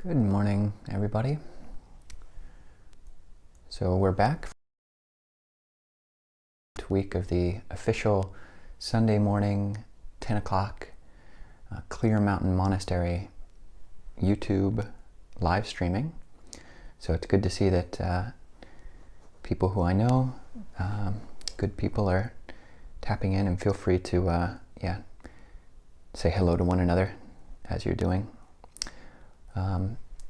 Good morning, everybody. So we're back for the week of the official Sunday morning, 10 o'clock, Clear Mountain Monastery YouTube live streaming. So it's good to see that people who I know, good people, are tapping in, and feel free to say hello to one another as you're doing.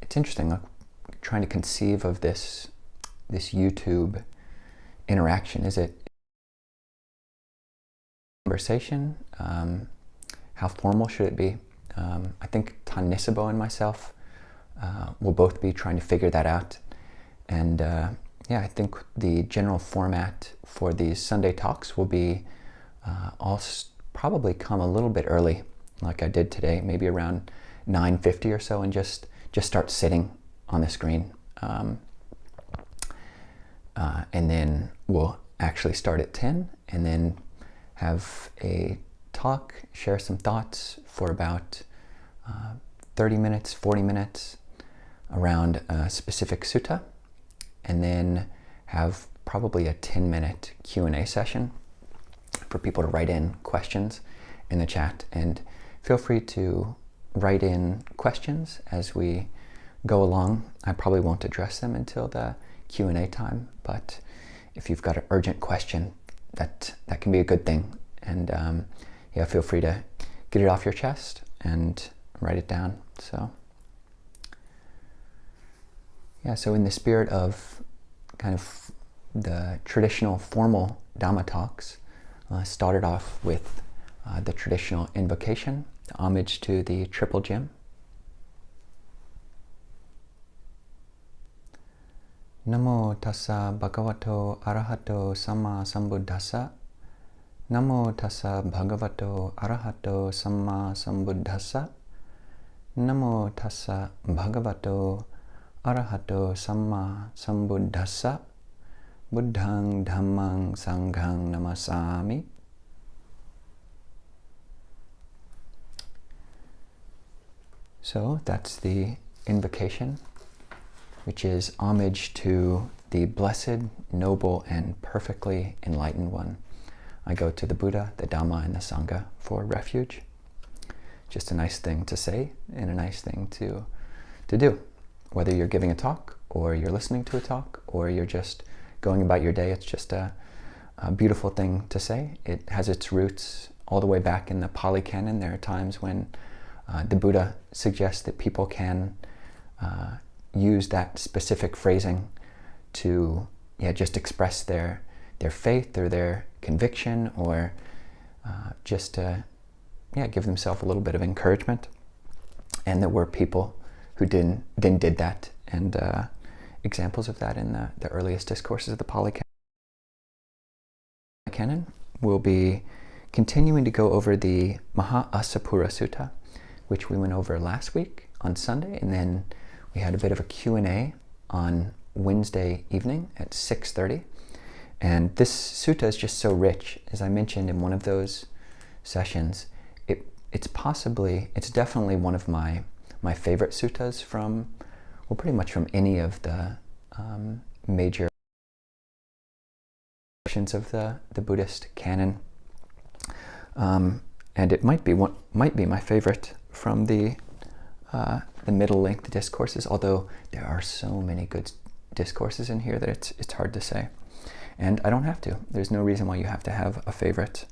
It's interesting, like, trying to conceive of this YouTube interaction. Is it conversation? How formal should it be? I think Tan Nisabho and myself will both be trying to figure that out. And I think the general format for these Sunday talks will be I'll probably come a little bit early, like I did today, maybe around 9:50 or so, and just start sitting on the screen. And then we'll actually start at 10 and then have a talk, share some thoughts for about 30 minutes, 40 minutes around a specific sutta, and then have probably a 10-minute Q&A session for people to write in questions in the chat. And feel free to write in questions as we go along. I probably won't address them until the Q&A time, but if you've got an urgent question, that can be a good thing. And feel free to get it off your chest and write it down. So in the spirit of kind of the traditional formal Dhamma talks, started off with the traditional invocation, the homage to the Triple Gem. Namo tassa bhagavato arahato samma sambuddhassa. Namo tassa bhagavato arahato samma sambuddhassa. Namo tassa bhagavato arahato samma sambuddhassa. Buddhang dhammang sanghang namasami. So that's the invocation, which is homage to the blessed, noble, and perfectly enlightened one. I go to the Buddha, the Dhamma, and the Sangha for refuge. Just a nice thing to say and a nice thing to do. Whether you're giving a talk, or you're listening to a talk, or you're just going about your day, it's just a beautiful thing to say. It has its roots all the way back in the Pali Canon. There are times when the Buddha suggests that people can use that specific phrasing to just express their faith or their conviction, or just to give themselves a little bit of encouragement. And there were people who did that, and examples of that in the earliest discourses of the Pali Canon. We'll be continuing to go over the Maha Asapura Sutta, which we went over last week on Sunday, and then we had a bit of a Q&A on Wednesday evening at 6:30. And this sutta is just so rich. As I mentioned in one of those sessions, it's definitely one of my favorite suttas from, well, pretty much from any of the major portions of the Buddhist canon. And it might be my favorite from the middle length discourses, although there are so many good discourses in here that it's hard to say. And I don't have to. There's no reason why you have to have a favorite.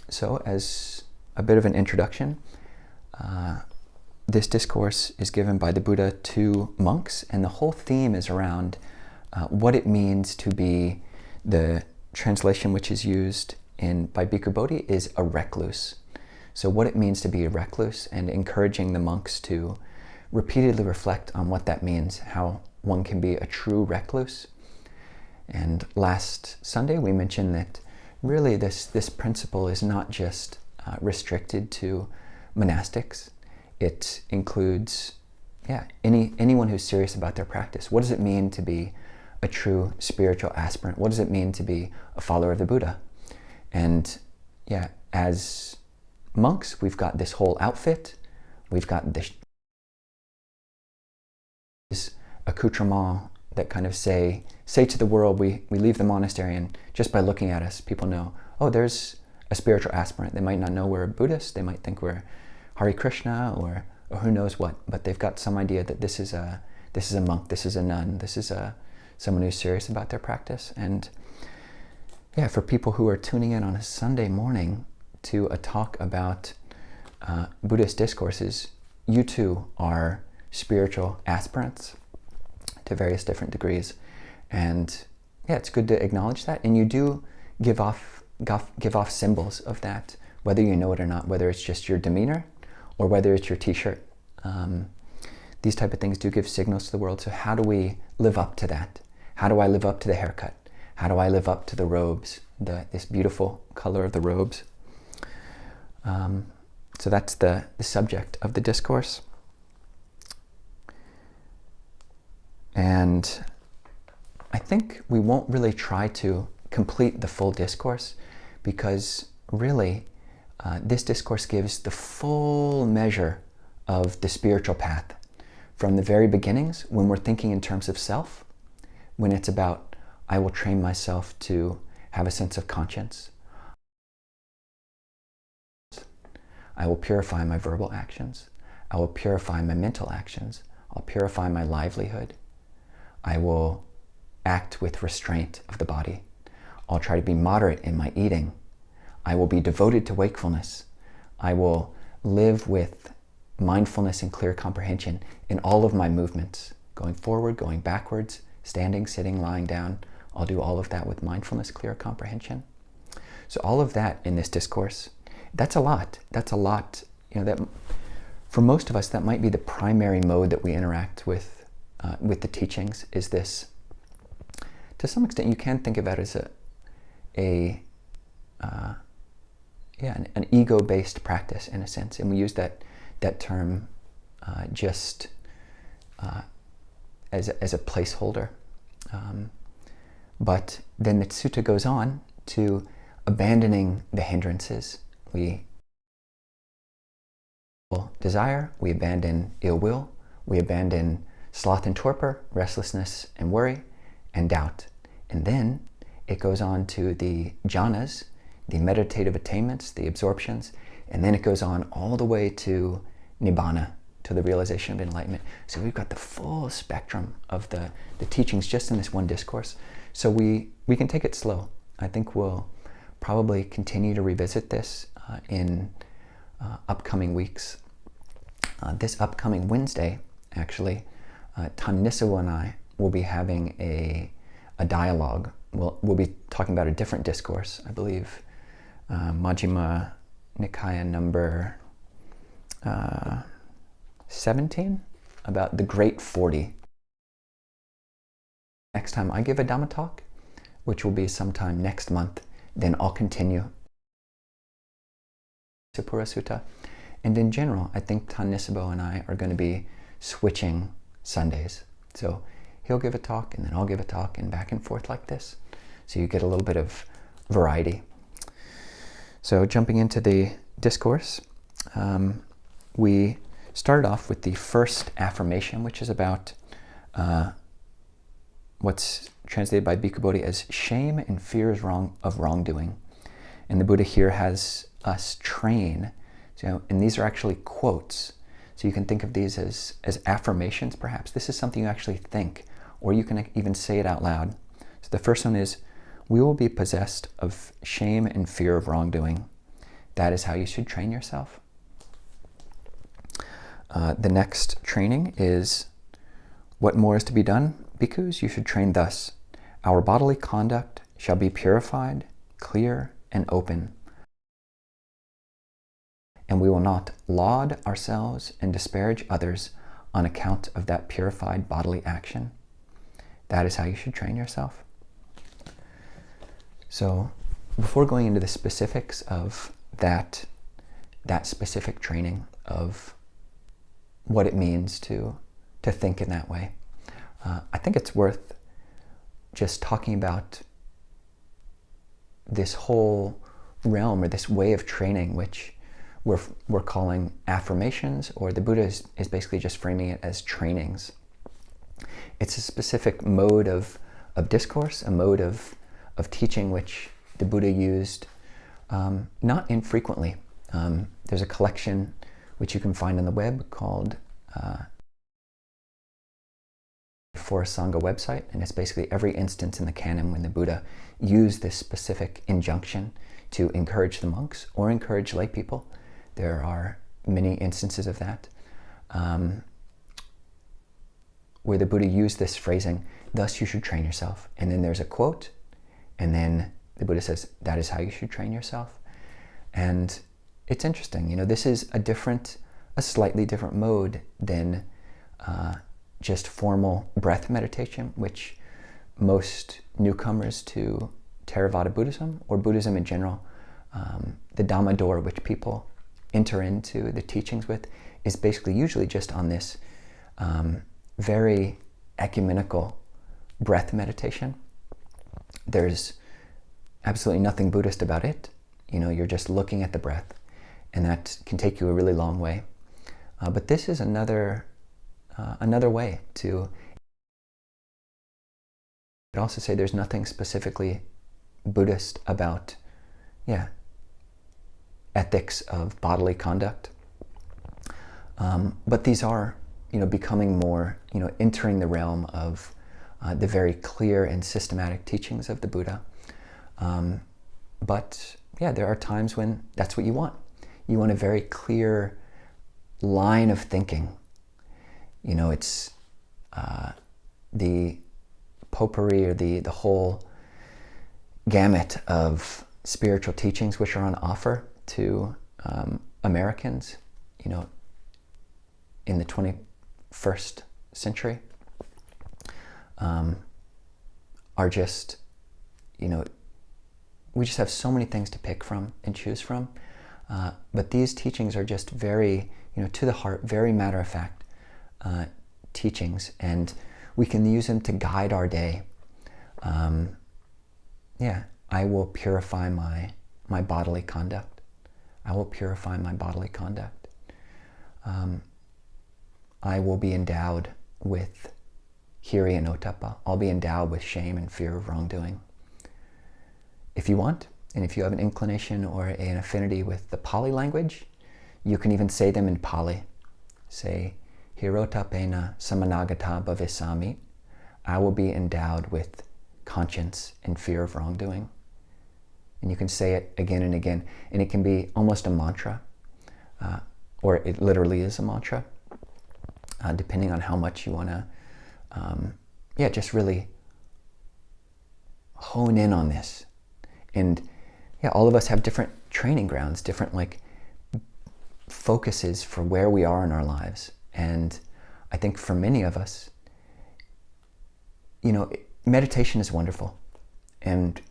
So as a bit of an introduction, this discourse is given by the Buddha to monks, and the whole theme is around what it means to be, the translation which is used by Bhikkhu Bodhi is a recluse. So what it means to be a recluse, and encouraging the monks to repeatedly reflect on what that means, how one can be a true recluse. And last Sunday we mentioned that really this principle is not just restricted to monastics. It includes anyone who's serious about their practice. What does it mean to be a true spiritual aspirant? What does it mean to be a follower of the Buddha? And as monks, we've got this whole outfit. We've got accoutrements that kind of say to the world, we leave the monastery, and just by looking at us, people know, oh, there's a spiritual aspirant. They might not know we're a Buddhist, they might think we're Hare Krishna or who knows what, but they've got some idea that this is a monk, this is a nun, this is someone who's serious about their practice. And yeah, for people who are tuning in on a Sunday morning to a talk about Buddhist discourses, you too are spiritual aspirants to various different degrees. And yeah, it's good to acknowledge that. And you do give off symbols of that, whether you know it or not, whether it's just your demeanor or whether it's your t-shirt. These type of things do give signals to the world. So how do we live up to that? How do I live up to the haircut? How do I live up to the robes, this beautiful color of the robes? So that's the subject of the discourse. And I think we won't really try to complete the full discourse, because really this discourse gives the full measure of the spiritual path from the very beginnings, when we're thinking in terms of self, when it's about, I will train myself to have a sense of conscience. I will purify my verbal actions. I will purify my mental actions. I'll purify my livelihood. I will act with restraint of the body. I'll try to be moderate in my eating. I will be devoted to wakefulness. I will live with mindfulness and clear comprehension in all of my movements, going forward, going backwards, standing, sitting, lying down. I'll do all of that with mindfulness, clear comprehension. So all of that in this discourse, that's a lot. That's a lot. That for most of us, that might be the primary mode that we interact with the teachings. Is this, to some extent, you can think about it as an ego-based practice in a sense, and we use that term just as a placeholder. But then the sutta goes on to abandoning the hindrances. We desire, we abandon ill will, we abandon sloth and torpor, restlessness and worry, and doubt. And then it goes on to the jhanas, the meditative attainments, the absorptions, and then it goes on all the way to nibbana, to the realization of enlightenment. So we've got the full spectrum of the teachings just in this one discourse. So we can take it slow. I think we'll probably continue to revisit this in upcoming weeks. This upcoming Wednesday, actually, Tan Nisabho and I will be having a dialogue. We'll be talking about a different discourse, I believe, Majjhima Nikaya number 17, about the Great 40. Next time I give a Dhamma talk, which will be sometime next month, then I'll continue Sapura Sutta. And in general, I think Tan Nisabho and I are going to be switching Sundays. So he'll give a talk, and then I'll give a talk, and back and forth like this. So you get a little bit of variety. So jumping into the discourse, we started off with the first affirmation, which is about what's translated by Bhikkhu Bodhi as shame and fears of wrongdoing. And the Buddha here has us train, and these are actually quotes. So you can think of these as affirmations, perhaps. This is something you actually think, or you can even say it out loud. So the first one is, we will be possessed of shame and fear of wrongdoing. That is how you should train yourself. The next training is, what more is to be done? Bhikkhus, you should train thus. Our bodily conduct shall be purified, clear, and open. And we will not laud ourselves and disparage others on account of that purified bodily action. That is how you should train yourself. So, before going into the specifics of that specific training of what it means to think in that way, I think it's worth just talking about this whole realm, or this way of training, which we're calling affirmations, or the Buddha is basically just framing it as trainings. It's a specific mode of discourse, a mode of teaching which the Buddha used not infrequently. There's a collection which you can find on the web called for Sangha website, and it's basically every instance in the canon when the Buddha used this specific injunction to encourage the monks or encourage lay people. There are many instances of that, where the Buddha used this phrasing, thus you should train yourself. And then there's a quote, and then the Buddha says, that is how you should train yourself. And it's interesting, you know, this is a slightly different mode than just formal breath meditation, which most newcomers to Theravada Buddhism, or Buddhism in general, the Dhamma door which people enter into the teachings with, is basically usually just on this very ecumenical breath meditation. There's absolutely nothing Buddhist about it. You know, you're just looking at the breath, and that can take you a really long way. But this is another way to. I'd also say there's nothing specifically Buddhist about, ethics of bodily conduct. But these are, you know, becoming more, you know, entering the realm of the very clear and systematic teachings of the Buddha. But yeah, there are times when that's what you want. You want a very clear line of thinking. You know, it's the potpourri, or the whole gamut of spiritual teachings which are on offer to Americans, you know, in the 21st century, are just, you know, we just have so many things to pick from and choose from. But these teachings are just very, you know, to the heart, very matter-of-fact teachings, and we can use them to guide our day. I will purify my bodily conduct. I will purify my bodily conduct. I will be endowed with hiri and ottappa. I'll be endowed with shame and fear of wrongdoing. If you want, and if you have an inclination or an affinity with the Pali language, you can even say them in Pali. Say, hirotapena samanagata bhavisami. I will be endowed with conscience and fear of wrongdoing. And you can say it again and again, and it can be almost a mantra, or it literally is a mantra, depending on how much you want to, just really hone in on this. And all of us have different training grounds, different focuses for where we are in our lives. And I think for many of us, you know, meditation is wonderful, and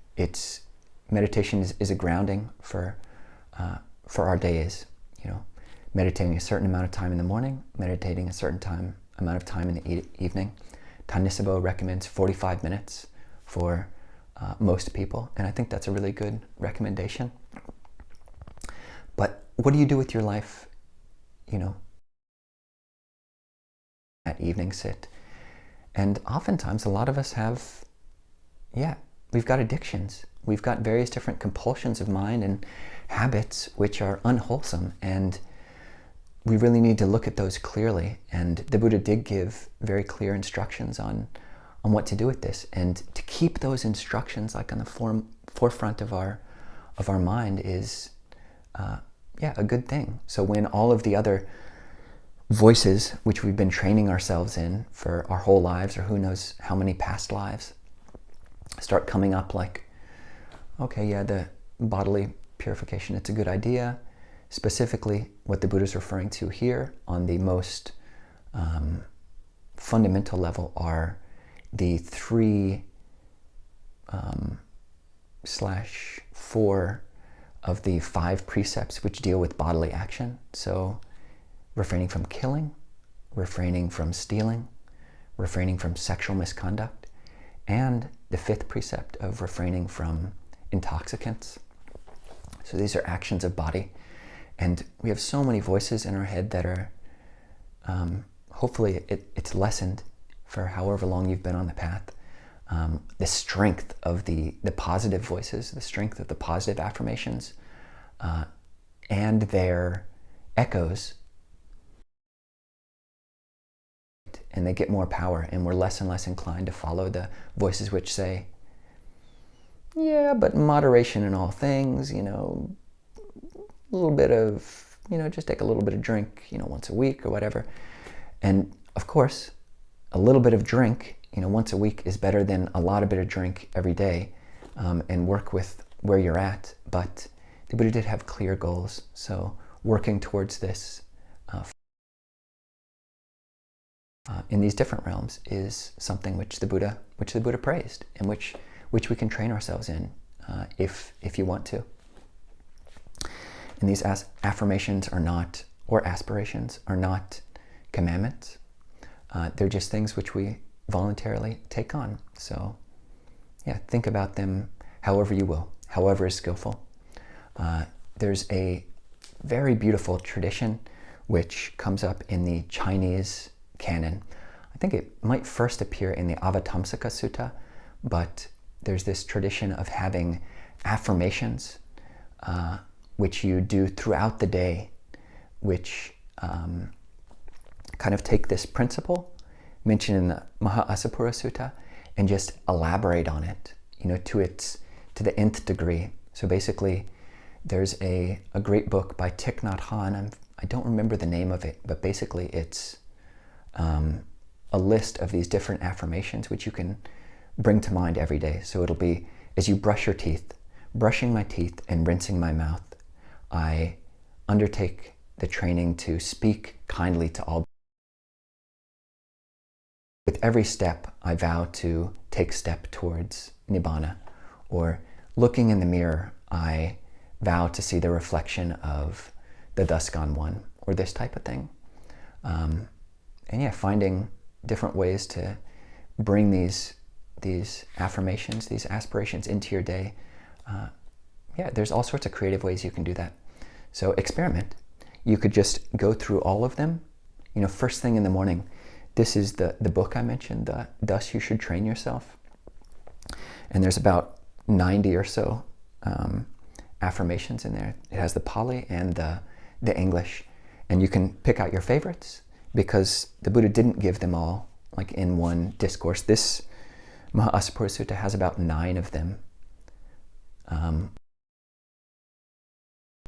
meditation is a grounding for our days. You know, meditating a certain amount of time in the morning, meditating a certain amount of time in the evening. Tan Nisabho recommends 45 minutes for most people, and I think that's a really good recommendation. But what do you do with your life, you know, at evening sit? And oftentimes a lot of us have, we've got addictions. We've got various different compulsions of mind and habits which are unwholesome, and we really need to look at those clearly. And the Buddha did give very clear instructions on what to do with this, and to keep those instructions on the forefront of our mind is a good thing. So when all of the other voices which we've been training ourselves in for our whole lives, or who knows how many past lives, start coming up, the bodily purification, it's a good idea. Specifically, what the Buddha is referring to here on the most fundamental level are the 3/4 of the 5 precepts which deal with bodily action. So refraining from killing, refraining from stealing, refraining from sexual misconduct, and the 5th precept of refraining from intoxicants. So these are actions of body. And we have so many voices in our head that are, hopefully it's lessened for however long you've been on the path, the strength of the positive voices, the strength of the positive affirmations, and their echoes, and they get more power, and we're less and less inclined to follow the voices which say, yeah, but moderation in all things, a little bit of, just take a little bit of drink, once a week or whatever. And of course, a little bit of drink, once a week is better than a lot of bit of drink every day, and work with where you're at. But the Buddha did have clear goals. So working towards this in these different realms is something which the Buddha praised, and which we can train ourselves in if you want to. And these affirmations are not, or aspirations are not commandments. They're just things which we voluntarily take on. So yeah, think about them however you will, however is skillful. There's a very beautiful tradition which comes up in the Chinese canon. I think it might first appear in the Avatamsaka Sutta, but there's this tradition of having affirmations which you do throughout the day, which kind of take this principle mentioned in the Maha-Asapura Sutta and just elaborate on it, to the nth degree. So basically, there's a great book by Thich Nhat Hanh. I don't remember the name of it, but basically it's a list of these different affirmations which you can bring to mind every day. So it'll be, as you brush your teeth, brushing my teeth and rinsing my mouth, I undertake the training to speak kindly to all. With every step, I vow to take step towards Nibbana. Or looking in the mirror, I vow to see the reflection of the thus gone one, or this type of thing. And yeah, finding different ways to bring these affirmations, these aspirations into your day. Yeah, there's all sorts of creative ways you can do that. So experiment. You could just go through all of them, first thing in the morning. This is the book I mentioned, Thus You Should Train Yourself. And there's about 90 or so affirmations in there. It has the Pali and the English. And you can pick out your favorites, because the Buddha didn't give them all like in one discourse. This Maha-Asapura Sutta has about 9 of them.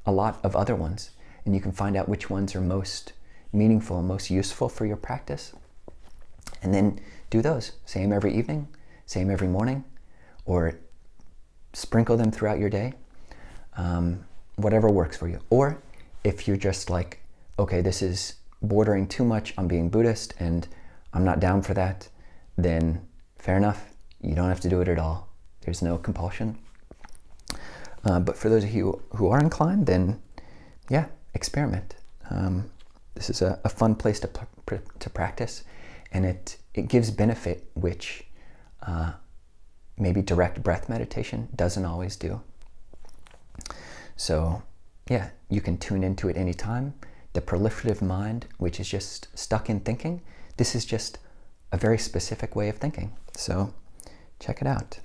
A lot of other ones. And you can find out which ones are most meaningful and most useful for your practice. And then do those. Same every evening, same every morning, or sprinkle them throughout your day. Whatever works for you. Or if you're just like, okay, this is bordering too much on being Buddhist and I'm not down for that, then fair enough. You don't have to do it at all. There's no compulsion. But for those of you who are inclined, then yeah, experiment. This is a fun place to practice, and it gives benefit which maybe direct breath meditation doesn't always do. So yeah, you can tune into it anytime. The proliferative mind, which is just stuck in thinking, this is just a very specific way of thinking. So check it out.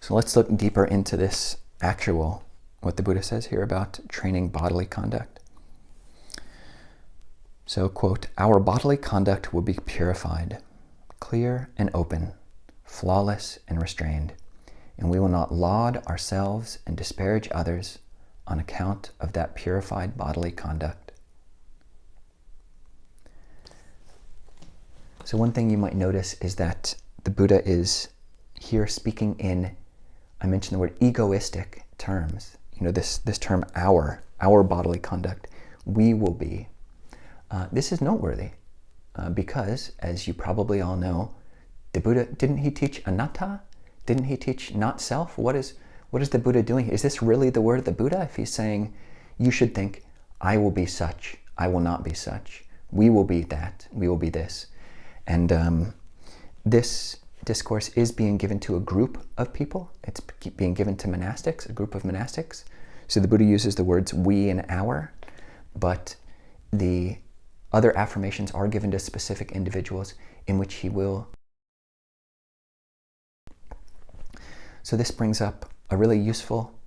So let's look deeper into this actual, what the Buddha says here about training bodily conduct. So, quote, "Our bodily conduct will be purified, clear and open, flawless and restrained, and we will not laud ourselves and disparage others on account of that purified bodily conduct." So one thing you might notice is that the Buddha is here speaking in, I mentioned the word egoistic terms. This term, our bodily conduct, we will be. This is noteworthy because, as you probably all know, the Buddha, didn't he teach anatta? Didn't he teach not self? What is the Buddha doing? Is this really the word of the Buddha? If he's saying, you should think, I will be such, I will not be such, we will be that, we will be this. And this discourse is being given to a group of people. It's being given to monastics, a group of monastics. So the Buddha uses the words we and our, but the other affirmations are given to specific individuals in which he will. So this brings up a really useful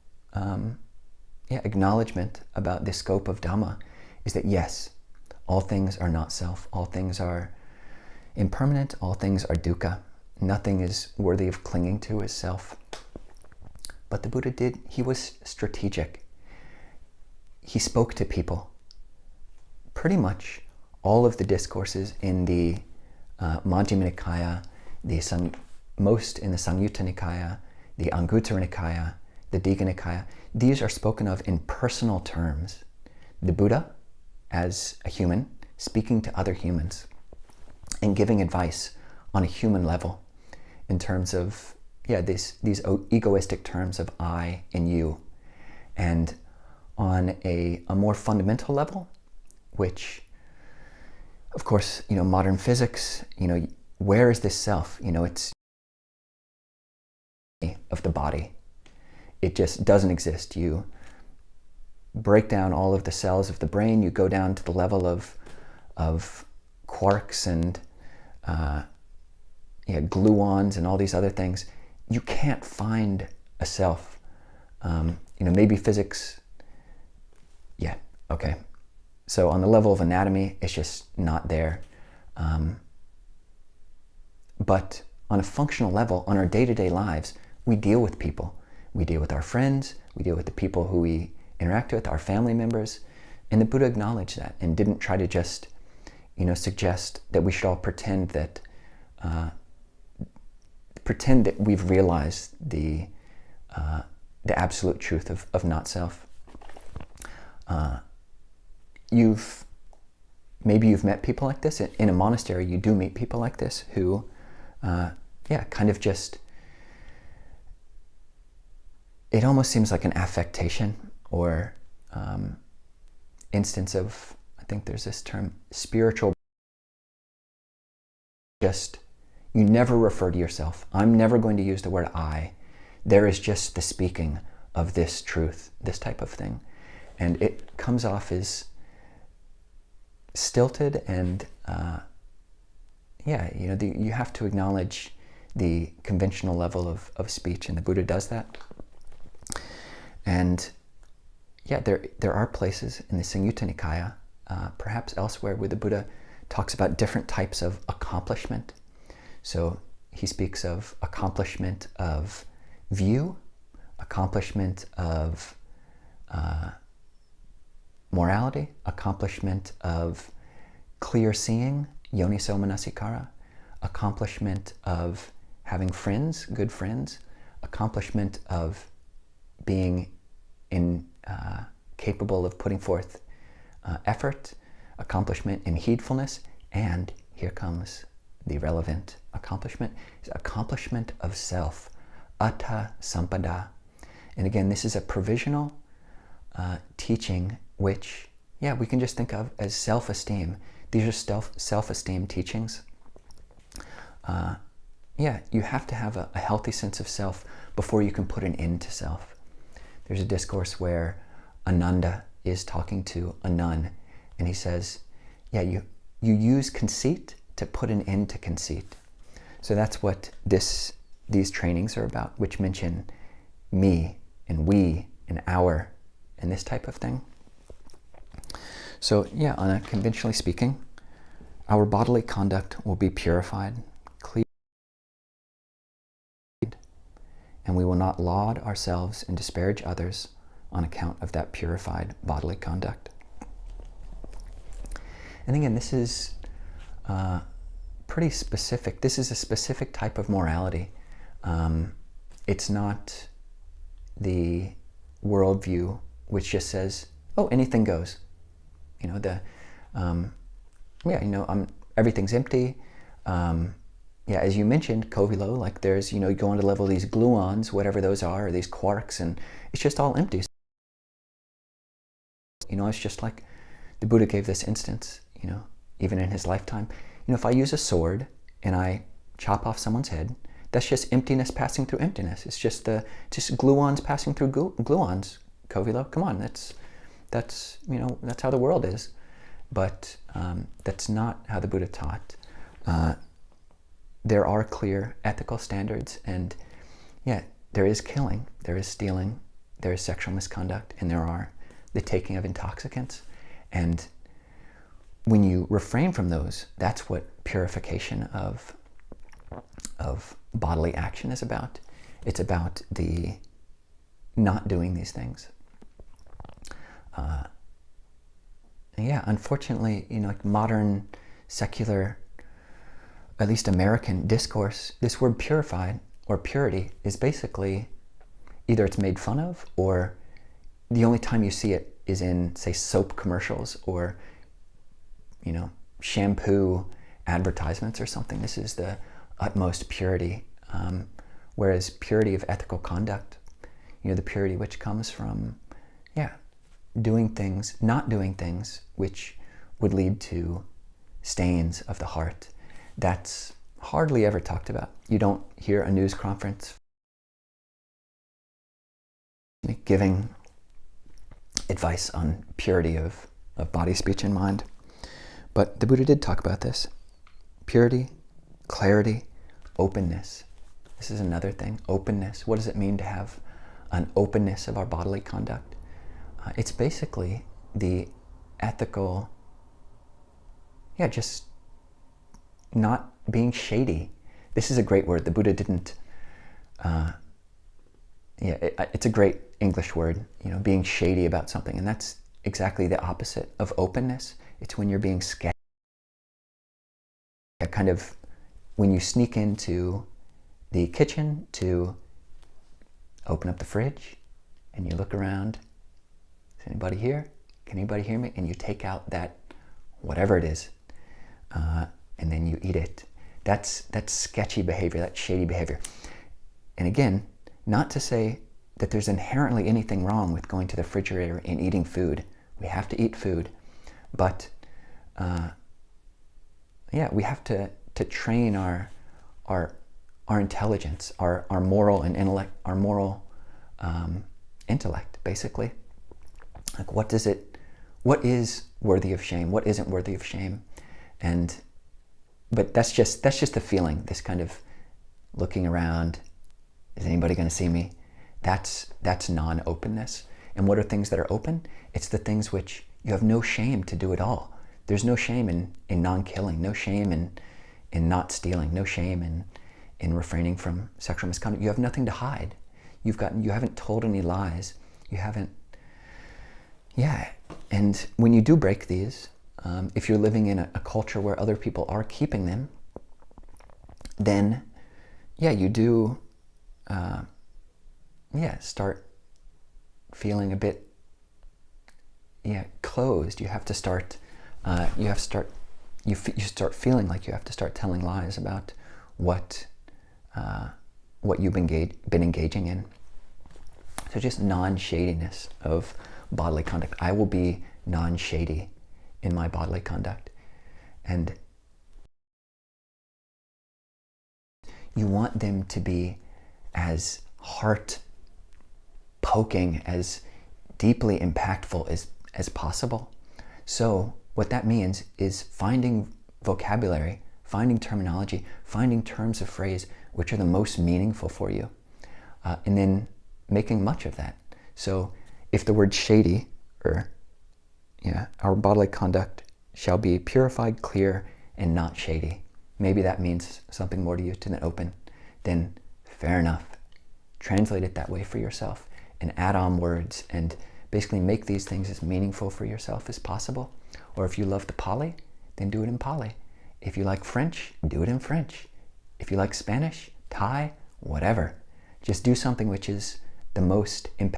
acknowledgement about the scope of Dhamma, is that yes, all things are not self, all things are impermanent, all things are dukkha. Nothing is worthy of clinging to as self. But the Buddha he was strategic. He spoke to people. Pretty much all of the discourses in the Majjhima Nikaya, most in the Samyutta Nikaya, the Anguttara Nikaya, the Digha Nikaya, these are spoken of in personal terms. The Buddha, as a human, speaking to other humans and giving advice on a human level in terms of, these egoistic terms of I and you. And on a more fundamental level, which, of course, modern physics, where is this self? It's of the body. It just doesn't exist. You break down all of the cells of the brain, you go down to the level of quarks and gluons and all these other things. You can't find a self. Maybe physics, okay. So on the level of anatomy, it's just not there. But on a functional level, on our day-to-day lives, we deal with people. We deal with our friends, we deal with the people who we interact with, our family members. And the Buddha acknowledged that and didn't try to just, suggest that we should all pretend that we've realized the absolute truth of not self. Maybe you've met people like this. In a monastery, you do meet people like this who, kind of just, it almost seems like an affectation or instance of, I think there's this term, spiritual. Just, you never refer to yourself. I'm never going to use the word I. There is just the speaking of this truth, this type of thing. And it comes off as stilted and, you have to acknowledge the conventional level of speech, and the Buddha does that. And there are places in the Samyutta Nikaya, perhaps elsewhere, where the Buddha talks about different types of accomplishment. So he speaks of accomplishment of view, accomplishment of morality, accomplishment of clear seeing, yoniso manasikara, accomplishment of having friends, good friends, accomplishment of being capable of putting forth effort, accomplishment in heedfulness, and here comes the relevant accomplishment, is accomplishment of self, atta sampada. And again, this is a provisional teaching which, we can just think of as self-esteem. These are self-esteem teachings. You have to have a healthy sense of self before you can put an end to self. There's a discourse where Ananda is talking to a nun, and he says, you use conceit to put an end to conceit. So that's what these trainings are about, which mention me and we and our and this type of thing. So on a conventionally speaking, our bodily conduct will be purified, clean, and we will not laud ourselves and disparage others on account of that purified bodily conduct. And again, this is pretty specific. This is a specific type of morality. It's not the worldview which just says, oh, anything goes. Everything's empty. As you mentioned, Kovilo, like there's, you go on to the level of these gluons, whatever those are, or these quarks, and it's just all empty. It's just like the Buddha gave this instance, even in his lifetime. If I use a sword and I chop off someone's head, that's just emptiness passing through emptiness. It's just gluons passing through gluons. Kovilo, come on, that's how the world is. but that's not how the Buddha taught. There are clear ethical standards, and yeah, there is killing, there is stealing, there is sexual misconduct, and there are the taking of intoxicants. And when you refrain from those, that's what purification of bodily action is about. It's about the not doing these things. Yeah, unfortunately, like modern secular, at least American discourse, this word purified or purity is basically either it's made fun of, or the only time you see it is in, say, soap commercials or, shampoo advertisements or something. This is the utmost purity. Whereas purity of ethical conduct, the purity which comes from, doing things, not doing things which would lead to stains of the heart, that's hardly ever talked about. You don't hear a news conference giving advice on purity of body, speech, and mind. But the Buddha did talk about this. Purity, clarity, openness. This is another thing, openness. What does it mean to have an openness of our bodily conduct? It's basically the ethical, just not being shady. This is a great word. The Buddha didn't, it's a great English word, being shady about something. And that's exactly the opposite of openness. It's when you're being sketchy. Kind of when you sneak into the kitchen to open up the fridge and you look around, is anybody here? Can anybody hear me? And you take out that, whatever it is, and then you eat it. That's sketchy behavior, that's shady behavior. And again, not to say that there's inherently anything wrong with going to the refrigerator and eating food. We have to eat food, but we have to train our intelligence, our moral and intellect, our moral intellect, basically. Like, what is worthy of shame? What isn't worthy of shame? But that's just the feeling, this kind of looking around, is anybody going to see me? That's non-openness. And what are things that are open? It's the things which you have no shame to do at all. There's no shame in non-killing, no shame in not stealing, no shame in refraining from sexual misconduct. You have nothing to hide. You haven't told any lies. You haven't, and when you do break these, if you're living in a culture where other people are keeping them, then, you do, start feeling a bit, closed. You have to start, you start feeling like you have to start telling lies about what you've been engaging in. So just non-shadiness of bodily conduct. I will be non-shady in my bodily conduct. And you want them to be as heart-poking, as deeply impactful as possible. So what that means is finding vocabulary, finding terminology, finding terms of phrase which are the most meaningful for you, and then making much of that. So if the word shady, or our bodily conduct shall be purified, clear, and not shady. Maybe that means something more to you than open. Then fair enough. Translate it that way for yourself and add on words and basically make these things as meaningful for yourself as possible. Or if you love the Pali, then do it in Pali. If you like French, do it in French. If you like Spanish, Thai, whatever. Just do something which is the most impactful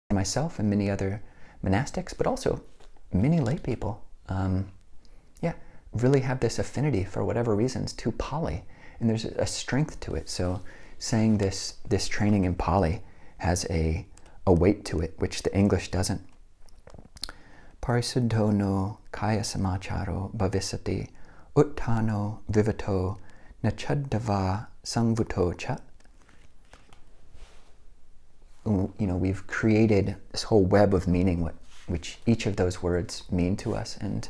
for myself and many other monastics, but also many lay people. Really have this affinity for whatever reasons to Pali, and there's a strength to it. So saying this training in Pali has a weight to it, which the English doesn't. Parisuddho no kaya samacharo bhavisati uttano vivato nachaddava sangvuto cha. We've created this whole web of meaning, what which each of those words mean to us. And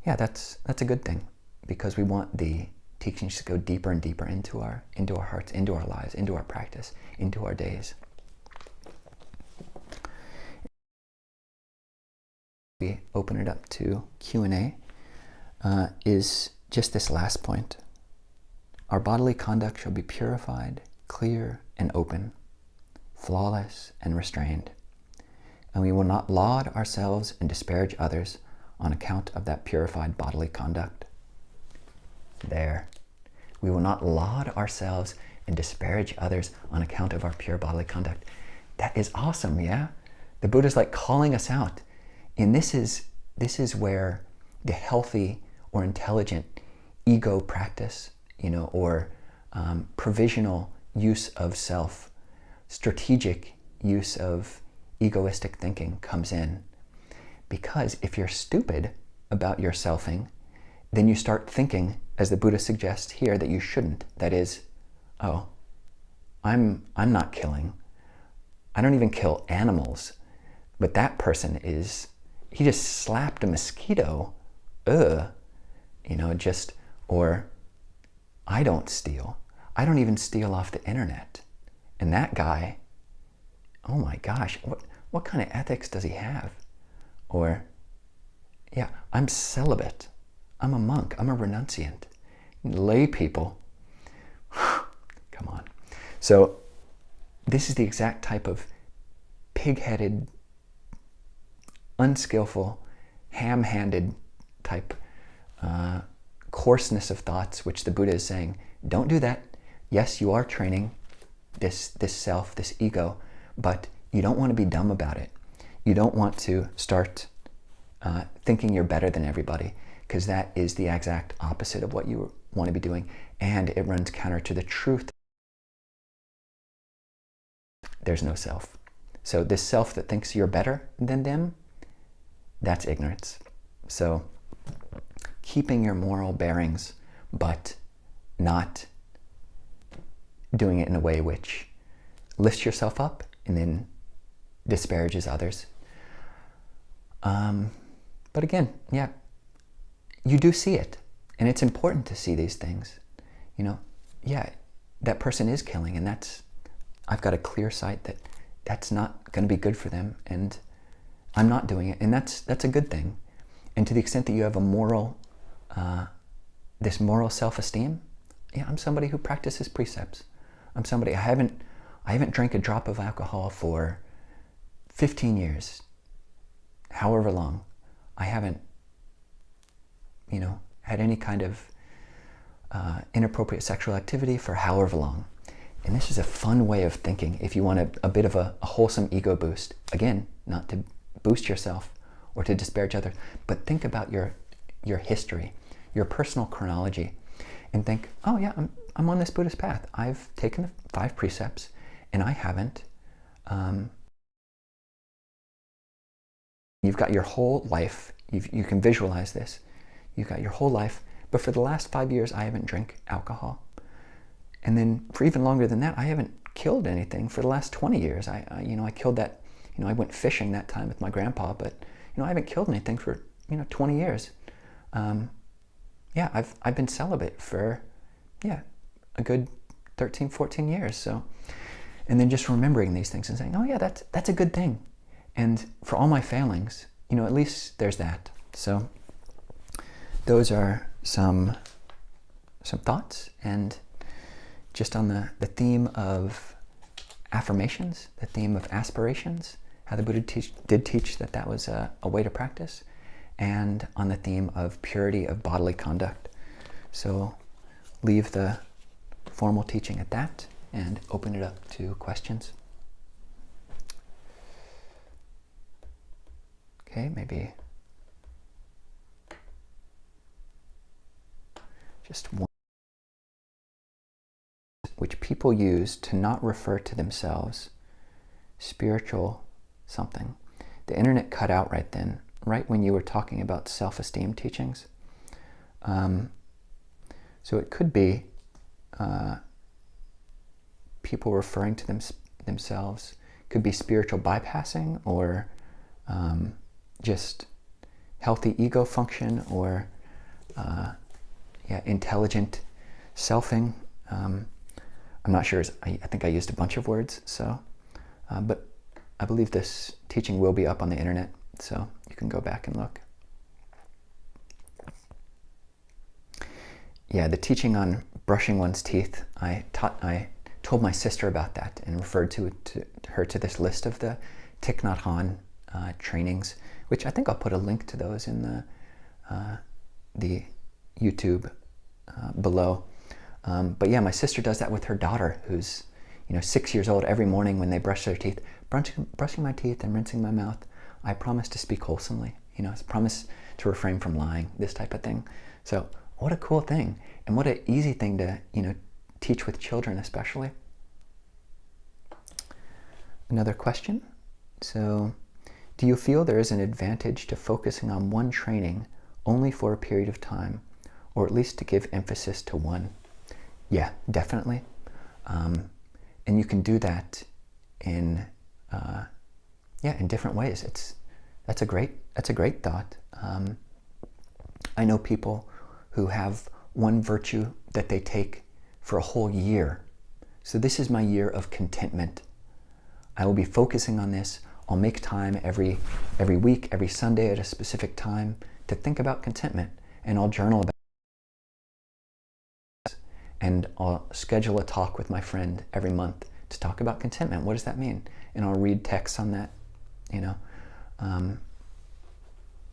yeah, that's a good thing, because we want the teachings to go deeper and deeper into our hearts, into our lives, into our practice, into our days. We open it up to Q&A, is just this last point. Our bodily conduct shall be purified, clear and open, flawless and restrained, and we will not laud ourselves and disparage others on account of that purified bodily conduct. There. We will not laud ourselves and disparage others on account of our pure bodily conduct. That is awesome, yeah? The Buddha's like calling us out. And this is where the healthy or intelligent ego practice, or provisional use of self, strategic use of egoistic thinking comes in. Because if you're stupid about your selfing, then you start thinking, as the Buddha suggests here, that you shouldn't. That is, oh, I'm not killing. I don't even kill animals. But that person he just slapped a mosquito. Or I don't steal. I don't even steal off the internet. And that guy, oh my gosh, what kind of ethics does he have? Or, yeah, I'm celibate. I'm a monk. I'm a renunciant. Lay people. Come on. So this is the exact type of pig-headed, unskillful, ham-handed type coarseness of thoughts, which the Buddha is saying, don't do that. Yes, you are training this self, this ego, but you don't want to be dumb about it. You don't want to start thinking you're better than everybody, because that is the exact opposite of what you want to be doing, and it runs counter to the truth. There's no self. So this self that thinks you're better than them, that's ignorance. So keeping your moral bearings, but not doing it in a way which lifts yourself up and then disparages others. But again, yeah, you do see it, and it's important to see these things. Yeah, that person is killing, and I've got a clear sight that that's not going to be good for them, and I'm not doing it, and that's a good thing. And to the extent that you have a moral, this moral self-esteem, yeah, I'm somebody who practices precepts. I'm somebody, I haven't drank a drop of alcohol for 15 years, however long. I haven't, had any kind of inappropriate sexual activity for however long. And this is a fun way of thinking if you want a bit of a wholesome ego boost. Again, not to boost yourself or to disparage others, but think about your history, your personal chronology, and think, oh yeah, I'm on this Buddhist path. I've taken the 5 precepts, and I haven't. You've got your whole life. You can visualize this. You've got your whole life, but for the last 5 years, I haven't drank alcohol. And then for even longer than that, I haven't killed anything for the last 20 years. I killed that, I went fishing that time with my grandpa, but, I haven't killed anything for, 20 years. Yeah, I've been celibate for, a good 13, 14 years. So, and then just remembering these things and saying, oh yeah, that's a good thing. And for all my failings, at least there's that. So those are some thoughts, and just on the theme of affirmations, the theme of aspirations, how the Buddha did teach that was a way to practice, and on the theme of purity of bodily conduct. So leave the formal teaching at that and open it up to questions. Okay, maybe just one, which people use to not refer to themselves, spiritual something. The internet cut out right then, right when you were talking about self-esteem teachings. So it could be people referring to themselves, could be spiritual bypassing, or just healthy ego function or intelligent selfing. I'm not sure, I think I used a bunch of words, so, but I believe this teaching will be up on the internet, so you can go back and look. Yeah, the teaching on brushing one's teeth, I told my sister about that and referred to her to this list of the Thich Nhat Hanh trainings, which I think I'll put a link to those in the YouTube below. But yeah, my sister does that with her daughter, who's 6 years old. Every morning when they brush their teeth, brushing my teeth and rinsing my mouth, I promise to speak wholesomely. I promise to refrain from lying, this type of thing. So what a cool thing, and what an easy thing to teach with children, especially. Another question. So, do you feel there is an advantage to focusing on one training only for a period of time, or at least to give emphasis to one? Yeah, definitely. And you can do that in different ways. That's a great thought. I know people who have one virtue that they take for a whole year. So this is my year of contentment. I will be focusing on this. I'll make time every week, every Sunday at a specific time to think about contentment, and I'll journal about it. And I'll schedule a talk with my friend every month to talk about contentment. What does that mean? And I'll read texts on that,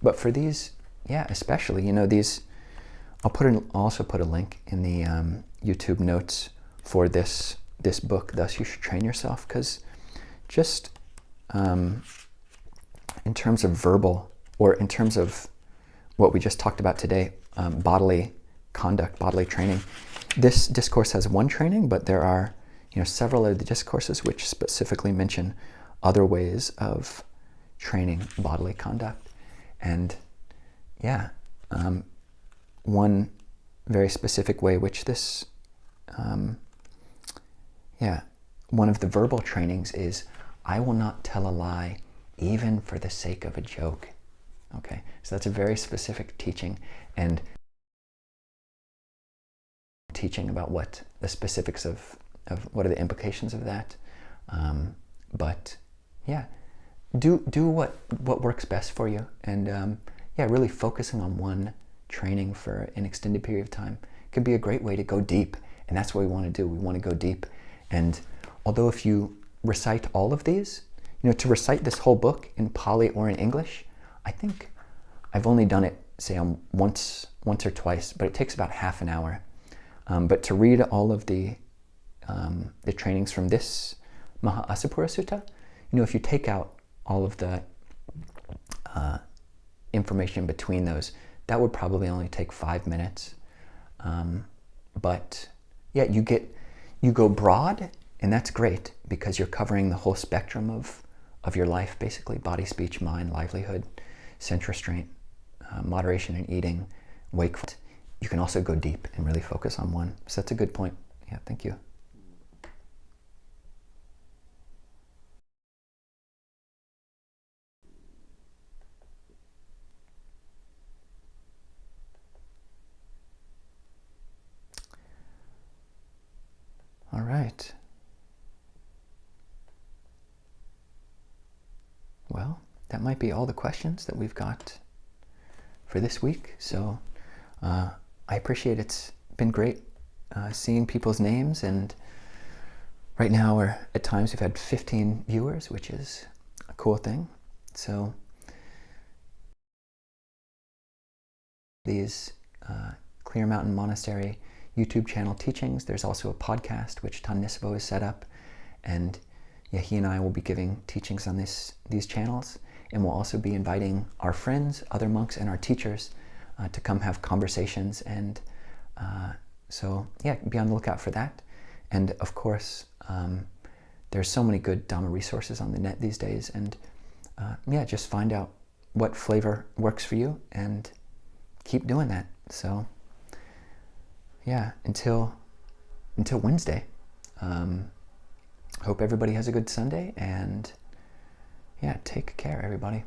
But for these, especially, these, I'll also put a link in the YouTube notes for this book, Thus You Should Train Yourself, because just in terms of verbal, or in terms of what we just talked about today, bodily conduct, bodily training, this discourse has one training, but there are several of the discourses which specifically mention other ways of training bodily conduct. And one very specific way which this, one of the verbal trainings is, I will not tell a lie even for the sake of a joke. Okay, so that's a very specific teaching, and teaching about what the specifics of what are the implications of that. But yeah, do what works best for you, and really focusing on one training for an extended period of time could be a great way to go deep, and that's what we want to do. We want to go deep. And although if you recite all of these, to recite this whole book in Pali or in English, I think I've only done it, say, once or twice, but it takes about half an hour. But to read all of the trainings from this Maha Asapura Sutta, if you take out all of the information between those, that would probably only take 5 minutes. But yeah, you go broad, and that's great because you're covering the whole spectrum of your life, basically: body, speech, mind, livelihood, sense restraint, moderation in eating, wakefulness. You can also go deep and really focus on one. So that's a good point. Yeah, thank you. All right. Well, that might be all the questions that we've got for this week. So I appreciate it. It's been great seeing people's names, and right now at times we've had 15 viewers, which is a cool thing. So these Clear Mountain Monastery YouTube channel teachings, there's also a podcast which Tan Nisabho has set up, and he and I will be giving teachings on these channels, and we'll also be inviting our friends, other monks, and our teachers to come have conversations. And so be on the lookout for that. And of course, there's so many good Dhamma resources on the net these days, and just find out what flavor works for you and keep doing that. So until Wednesday, hope everybody has a good Sunday, and take care, everybody.